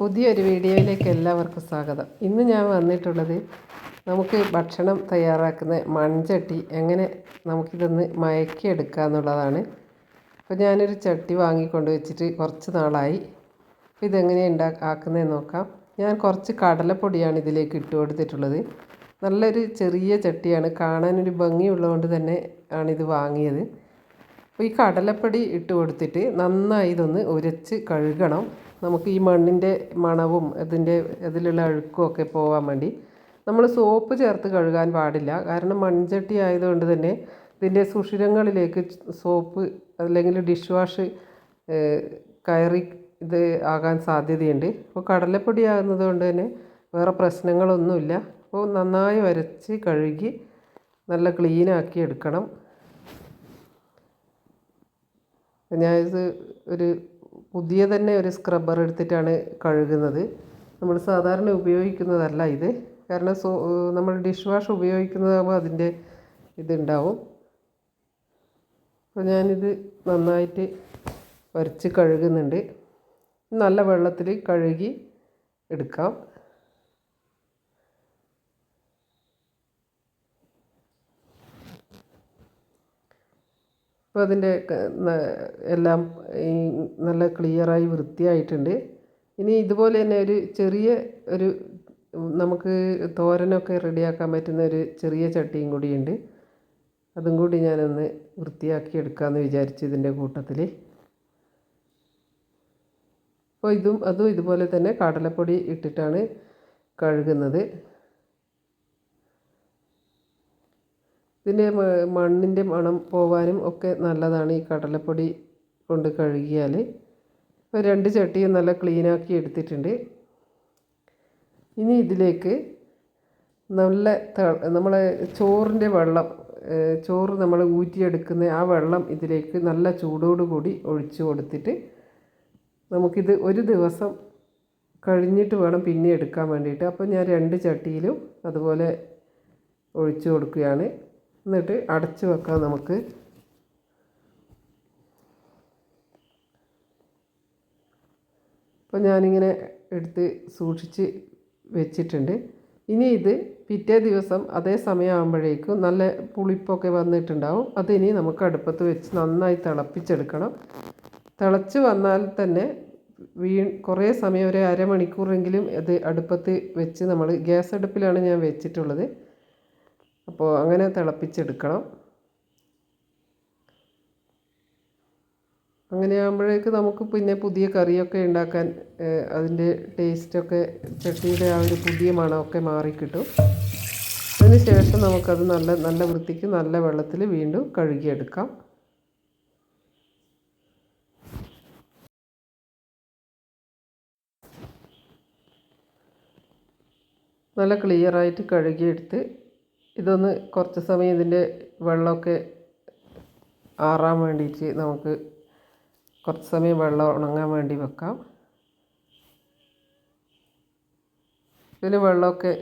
പുതിയൊരു വീഡിയോയിലേക്ക് എല്ലാവർക്കും സ്വാഗതം. ഇന്ന് ഞാൻ വന്നിട്ടുള്ളത് നമുക്ക് ഭക്ഷണം തയ്യാറാക്കുന്ന മൺചട്ടി എങ്ങനെ നമുക്കിതൊന്ന് മയക്കിയെടുക്കുക എന്നുള്ളതാണ്. അപ്പോൾ ഞാനൊരു ചട്ടി വാങ്ങിക്കൊണ്ട് വെച്ചിട്ട് കുറച്ച് നാളായി. ഇതെങ്ങനെയാണ് ആക്കുന്നതെന്ന് നോക്കാം. ഞാൻ കുറച്ച് കടലപ്പൊടിയാണ് ഇതിലേക്ക് ഇട്ട് കൊടുത്തിട്ടുള്ളത്. നല്ലൊരു ചെറിയ ചട്ടിയാണ്, കാണാനൊരു ഭംഗിയുള്ളതുകൊണ്ട് തന്നെ ആണിത് വാങ്ങിയത്. അപ്പോൾ ഈ കടലപ്പൊടി ഇട്ട് കൊടുത്തിട്ട് നന്നായി ഇതൊന്ന് ഉരച്ച് കഴുകണം. നമുക്ക് ഈ മണ്ണിൻ്റെ മണവും അതിലുള്ള അഴുക്കും ഒക്കെ പോകാൻ വേണ്ടി. നമ്മൾ സോപ്പ് ചേർത്ത് കഴുകാൻ പാടില്ല, കാരണം മൺചട്ടി ആയതുകൊണ്ട് തന്നെ ഇതിൻ്റെ സുഷിരങ്ങളിലേക്ക് സോപ്പ് അല്ലെങ്കിൽ ഡിഷ് വാഷ് കയറി ഇത് ആകാൻ സാധ്യതയുണ്ട്. അപ്പോൾ കടലപ്പൊടി ആകുന്നത് കൊണ്ട് തന്നെ വേറെ പ്രശ്നങ്ങളൊന്നുമില്ല. അപ്പോൾ നന്നായി ഉരച്ച് കഴുകി നല്ല ക്ലീനാക്കി എടുക്കണം. ഞാനിത് പുതിയ തന്നെ ഒരു സ്ക്രബ്ബർ എടുത്തിട്ടാണ് കഴുകുന്നത്. നമ്മൾ സാധാരണ ഉപയോഗിക്കുന്നതല്ല ഇത്, കാരണം നമ്മൾ ഡിഷ് വാഷ് ഉപയോഗിക്കുന്നതാകുമ്പോൾ അതിൻ്റെ ഇതുണ്ടാവും. അപ്പോൾ ഞാനിത് നന്നായിട്ട് ഉരച്ച് കഴുകുന്നുണ്ട്. നല്ല വെള്ളത്തിൽ കഴുകി എടുക്കാം. അപ്പോൾ അതിൻ്റെ എല്ലാം നല്ല ക്ലിയറായി വൃത്തിയായിട്ടുണ്ട്. ഇനി ഇതുപോലെ തന്നെ ഒരു ചെറിയ നമുക്ക് തോരനൊക്കെ റെഡിയാക്കാൻ പറ്റുന്ന ഒരു ചെറിയ ചട്ടിയും കൂടിയുണ്ട്. അതും കൂടി ഞാനൊന്ന് വൃത്തിയാക്കി എടുക്കാമെന്ന് വിചാരിച്ചു ഇതിൻ്റെ കൂട്ടത്തിൽ. അപ്പോൾ അതും ഇതുപോലെ തന്നെ കടലപ്പൊടി ഇട്ടിട്ടാണ് കഴുകുന്നത്. ഇതിൻ്റെ മണ്ണിൻ്റെ മണം പോവാനും ഒക്കെ നല്ലതാണ് ഈ കടലപ്പൊടി കൊണ്ട് കഴുകിയാൽ. ഇപ്പോൾ 2 ചട്ടിയും നല്ല ക്ലീനാക്കി എടുത്തിട്ടുണ്ട്. ഇനി ഇതിലേക്ക് നമ്മളെ ചോറിൻ്റെ വെള്ളം, ചോറ് നമ്മൾ ഊറ്റിയെടുക്കുന്ന ആ വെള്ളം ഇതിലേക്ക് നല്ല ചൂടോടുകൂടി ഒഴിച്ചു കൊടുത്തിട്ട് നമുക്കിത് ഒരു ദിവസം കഴിഞ്ഞിട്ട് വേണം പിന്നെ എടുക്കാൻ വേണ്ടിയിട്ട്. അപ്പോൾ ഞാൻ 2 ചട്ടിയിലും അതുപോലെ ഒഴിച്ചു കൊടുക്കുകയാണ്. എന്നിട്ട് അടച്ചു വെക്കാം നമുക്ക്. അപ്പോൾ ഞാനിങ്ങനെ എടുത്ത് സൂക്ഷിച്ച് വെച്ചിട്ടുണ്ട്. ഇനി ഇത് പിറ്റേ ദിവസം അതേ സമയമാകുമ്പോഴേക്കും നല്ല പുളിപ്പൊക്കെ വന്നിട്ടുണ്ടാവും. അതിനി നമുക്ക് അടുപ്പത്ത് വെച്ച് നന്നായി തിളപ്പിച്ചെടുക്കണം. തിളച്ച് വന്നാൽ തന്നെ കുറേ സമയം, ഒരു അരമണിക്കൂറെങ്കിലും അത് അടുപ്പത്ത് വെച്ച്, നമ്മൾ ഗ്യാസ് അടുപ്പിലാണ് ഞാൻ വെച്ചിട്ടുള്ളത്. അപ്പോൾ അങ്ങനെ തിളപ്പിച്ചെടുക്കണം. അങ്ങനെയാകുമ്പോഴേക്ക് നമുക്ക് പിന്നെ പുതിയ കറിയൊക്കെ ഉണ്ടാക്കാൻ അതിൻ്റെ ടേസ്റ്റൊക്കെ, ചട്ടിയുടെ ആ ഒരു പുതിയ മണമൊക്കെ മാറിക്കിട്ടും. അതിന് ശേഷം നമുക്കത് നല്ല വൃത്തിക്ക് നല്ല വെള്ളത്തിൽ വീണ്ടും കഴുകിയെടുക്കാം. നല്ല ക്ലിയറായിട്ട് കഴുകിയെടുത്ത് ഇതൊന്ന് കുറച്ച് സമയം ഇതിൻ്റെ വെള്ളമൊക്കെ ആറാൻ വേണ്ടിയിട്ട് നമുക്ക് കുറച്ച് സമയം വെള്ളം ഉണങ്ങാൻ വേണ്ടി വെക്കാം. ഇതിന് വെള്ളമൊക്കെ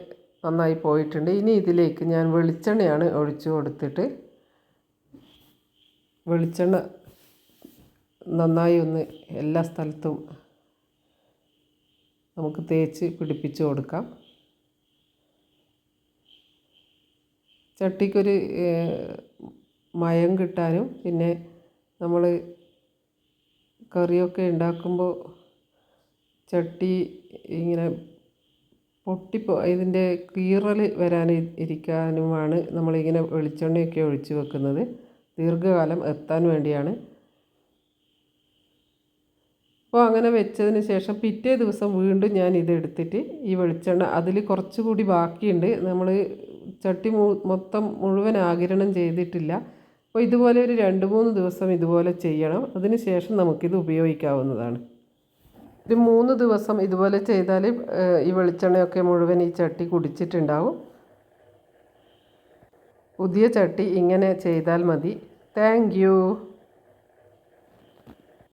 നന്നായി പോയിട്ടുണ്ട്. ഇനി ഇതിലേക്ക് ഞാൻ വെളിച്ചെണ്ണയാണ് ഒഴിച്ചു കൊടുത്തിട്ട്, വെളിച്ചെണ്ണ നന്നായി ഒന്ന് എല്ലാ സ്ഥലത്തും നമുക്ക് തേച്ച് പിടിപ്പിച്ച് കൊടുക്കാം. ചട്ടിക്കൊരു മയം കിട്ടാനും, പിന്നെ നമ്മൾ കറിയൊക്കെ ഉണ്ടാക്കുമ്പോൾ ചട്ടി ഇങ്ങനെ ഇതിൻ്റെ കീറൽ ഇരിക്കാനുമാണ് നമ്മളിങ്ങനെ വെളിച്ചെണ്ണയൊക്കെ ഒഴിച്ച് വെക്കുന്നത്. ദീർഘകാലം എത്താൻ വേണ്ടിയാണ്. അപ്പോൾ അങ്ങനെ വെച്ചതിന് ശേഷം പിറ്റേ ദിവസം വീണ്ടും ഞാൻ ഇതെടുത്തിട്ട് ഈ വെളിച്ചെണ്ണ അതിൽ കുറച്ചുകൂടി ബാക്കിയുണ്ട്. നമ്മൾ ചട്ടി മൊത്തം മുഴുവൻ ആഗിരണം ചെയ്തിട്ടില്ല. അപ്പോൾ ഇതുപോലെ ഒരു 2-3 ദിവസം ഇതുപോലെ ചെയ്യണം. അതിന് ശേഷം നമുക്കിത് ഉപയോഗിക്കാവുന്നതാണ്. ഒരു 3 ദിവസം ഇതുപോലെ ചെയ്താൽ ഈ വെളിച്ചെണ്ണയൊക്കെ മുഴുവൻ ഈ ചട്ടി കുടിച്ചിട്ടുണ്ടാവും. പുതിയ ചട്ടി ഇങ്ങനെ ചെയ്താൽ മതി. Thank you.